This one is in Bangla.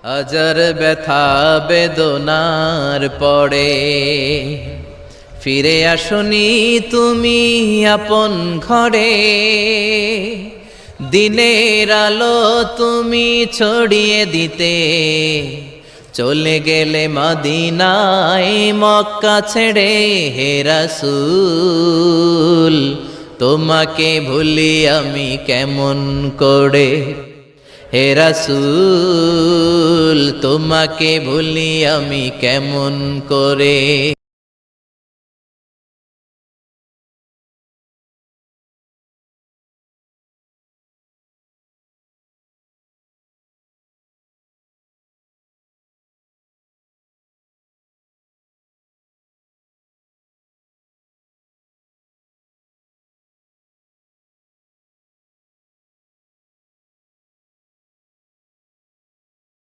হাজার ব্যথা বেদনার পরে ফিরে আসনি তুমি আপন ঘরে। দিনের আলো তুমি ছড়িয়ে দিতে চলে গেলে মদিনায় মক্কা ছেড়ে। হে রাসূল তোমাকে ভুলি আমি কেমন করে। হে রাসূল তোমাকে ভুলি আমি কেমন করে।